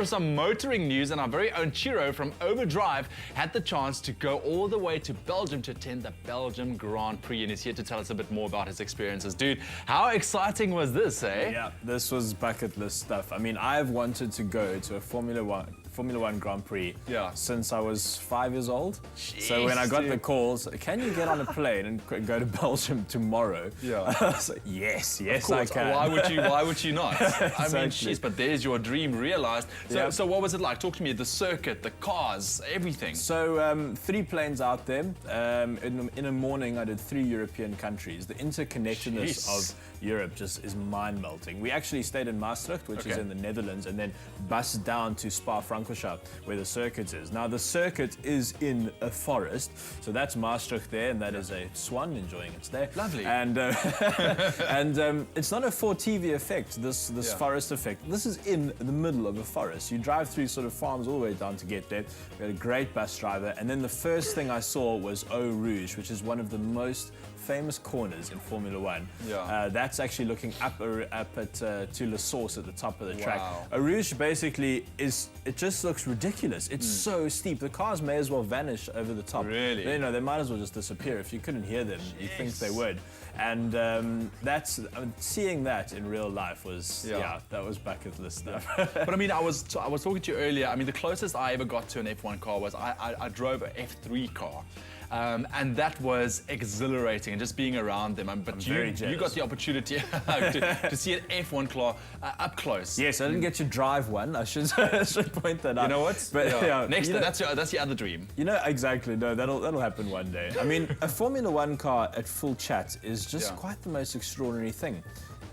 for some motoring news, and our very own Chiro from Overdrive had the chance to go all the way to Belgium to attend the Belgium Grand Prix, and he's here to tell us a bit more about his experiences. Dude, how exciting was this, eh? Yeah, this was bucket list stuff. I mean, I've wanted to go to a Formula One Grand Prix since I was 5 years old. Jeez, so when I got the calls, can you get on a plane and go to Belgium tomorrow? Yeah. I was like, yes, I can. Why would you not? I mean, Exactly. jeez, but there's your dream realized. So what was it like? Talk to me, the circuit, the cars, everything. So 3 planes out there. In a morning, I did 3 European countries. The interconnectedness of Europe just is mind-melting. We actually stayed in Maastricht, which is in the Netherlands, and then bussed down to Spa-Francorchamps, where the circuit is. Now, the circuit is in a forest, so that's Maastricht there, and that is a swan enjoying its day. Lovely. And it's not a for TV effect, this forest effect. This is in the middle of a forest. You drive through sort of farms all the way down to get there. We had a great bus driver, and then the first thing I saw was Eau Rouge, which is one of the most famous corners in Formula One. That's actually looking up at to La Source at the top of the track. Eau Rouge basically it just looks ridiculous. It's so steep. The cars may as well vanish over the top. Really? You know, they might as well just disappear. If you couldn't hear them, you'd think they would. And seeing that in real life was, that was bucket list stuff. But I mean, I was talking to you earlier. I mean, the closest I ever got to an F1 car was I drove an F3 car. And that was exhilarating, and just being around them. But you got the opportunity to see an F1 car up close. Yes, I didn't get to drive one. I should point that out. You know what? But next, that's your other dream. You know, exactly. No, that'll happen one day. I mean, a Formula One car at full chat is just quite the most extraordinary thing.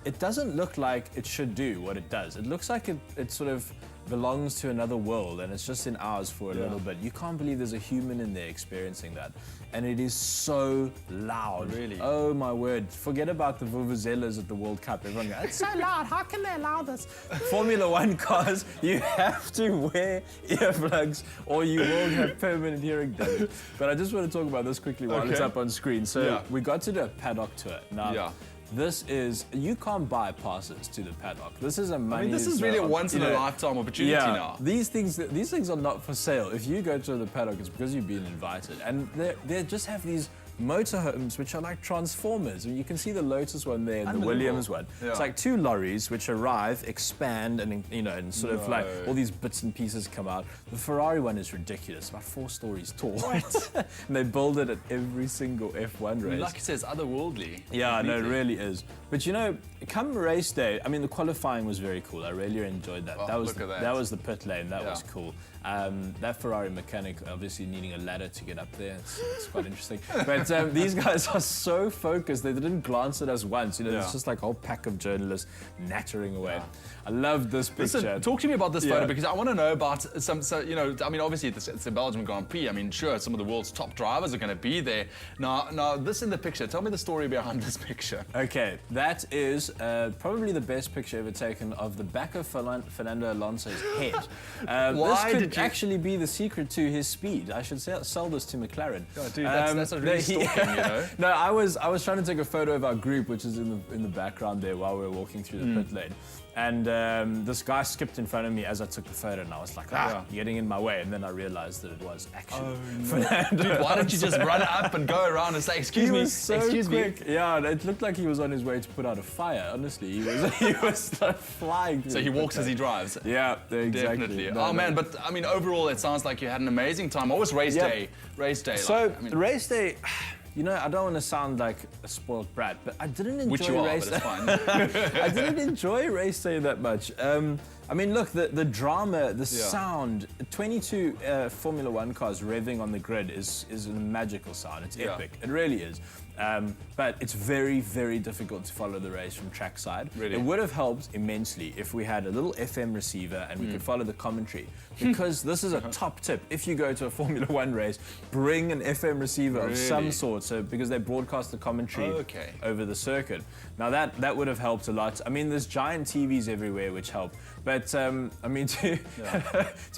It doesn't look like it should do what it does. It looks like it sort of belongs to another world, and it's just in ours for a little bit. You can't believe there's a human in there experiencing that. And it is so loud. Really? Oh my word. Forget about the vuvuzelas at the World Cup. Everyone goes, it's so loud, how can they allow this? Formula One cars, you have to wear earplugs or you will have permanent hearing damage. But I just want to talk about this quickly while it's up on screen. So we got to do a paddock tour. Now, this is, you can't buy passes to the paddock. This is a money. I mean, this is really a once-in-a-lifetime opportunity now. These things are not for sale. If you go to the paddock, it's because you've been invited. And they just have these motorhomes which are like transformers. And you can see the Lotus one there and the Williams one. It's like 2 lorries which arrive, expand, and and sort of like all these bits and pieces come out. The Ferrari one is ridiculous, about 4 stories tall. and they build it at every single F1 race. Like it says, otherworldly. Yeah, no, it really is. But you know, come race day, I mean, the qualifying was very cool. I really enjoyed that. That was the pit lane. That was cool. That Ferrari mechanic obviously needing a ladder to get up there. It's quite interesting. But these guys are so focused. They didn't glance at us once. You know, it's just like a whole pack of journalists nattering away. I love this picture. Listen, talk to me about this photo, because I want to know about some. So, you know, I mean, obviously it's the Belgian Grand Prix. I mean, sure, some of the world's top drivers are going to be there. Now, this in the picture. Tell me the story behind this picture. Okay, that is probably the best picture ever taken of the back of Fernando Alonso's head. This could actually be the secret to his speed. I should sell this to McLaren. Oh, dude, that's a really stalking, you know. No, I was trying to take a photo of our group, which is in the background there while we were walking through the pit lane. And this guy skipped in front of me as I took the photo, and I was like, you're getting in my way. And then I realized that it was actually Fernando. Dude, why don't you just run up and go around and say, excuse me, excuse me. Yeah, it looked like he was on his way to put out a fire, honestly. He was like flying. So he walks as he drives? Yeah, exactly. Definitely. Man, but I mean, overall, it sounds like you had an amazing time. What was race day? Race day So, race day... You know, I don't want to sound like a spoiled brat, but I didn't enjoy race day. I didn't enjoy race day that much. I mean, look, the drama, the sound, 22 Formula One cars revving on the grid is a magical sound. It's epic. It really is. But it's very, very difficult to follow the race from trackside. Really? It would have helped immensely if we had a little FM receiver and we could follow the commentary. Because this is a top tip. If you go to a Formula One race, bring an FM receiver of some sort, because they broadcast the commentary over the circuit. Now that would have helped a lot. I mean, there's giant TVs everywhere which help. But I mean, to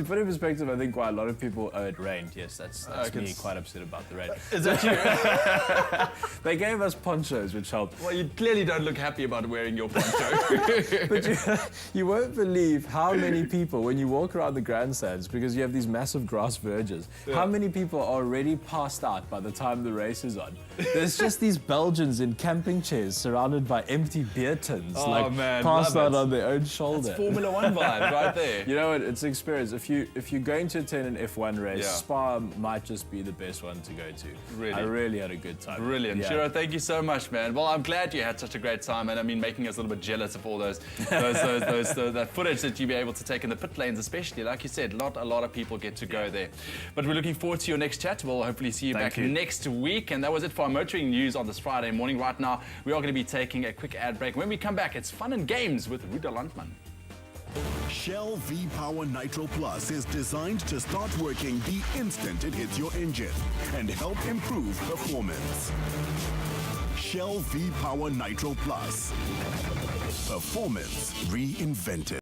put it in perspective, I think quite a lot of people, it rained. Yes, that's me quite upset about the rain. Is that you? They gave us ponchos, which helped. Well, you clearly don't look happy about wearing your poncho. But you won't believe how many people, when you walk around the grandstands, because you have these massive grass verges, how many people are already passed out by the time the race is on. There's just these Belgians in camping chairs surrounded by empty beer tins, passed out on their own shoulder. That's Formula One vibe right there. You know what? It's an experience. If you're going to attend an F1 race, Spa might just be the best one to go to. Really? I really had a good time. Brilliant. Shiro, thank you so much, man. Well, I'm glad you had such a great time, and I mean, making us a little bit jealous of all that footage that you'll be able to take in the pit lanes, especially. Like you said, not a lot of people get to go there. But we're looking forward to your next chat. We'll hopefully see you back next week. And that was it for our motoring news on this Friday morning. Right now, we are going to be taking a quick ad break. When we come back, it's fun and games with Rudolf Landman. Shell V-Power Nitro Plus is designed to start working the instant it hits your engine and help improve performance. Shell V-Power Nitro Plus. Performance reinvented.